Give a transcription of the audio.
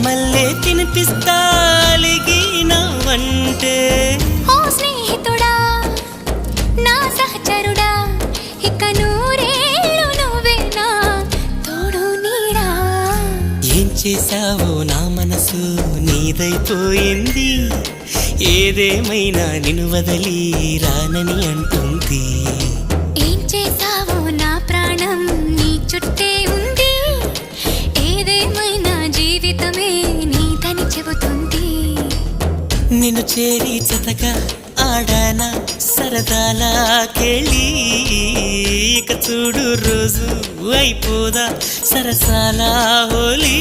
మల్లె తినిపిస్తా అలిగినవంటే ఓ స్నేహితుడా నా సహచరుడా ఇక నూరేళ్ళు నువ్వేనా తోడు నీడా. ఏం చేశావో నా మనసు నీదైపోయింది, ఏదేమైనా నిన్ను వదిలి రానని అంటుంది. ఏం చేసావో నా ప్రాణం నీ చుట్టే ఉంది, ఏదేమైనా జీవితమే నీదని చెబుతుంది. నిన్ను చేరి జతగా ఆడానా సరదాలా కేళి, ఇక చూడు రోజు అయిపోదా సరసాల హోలీ.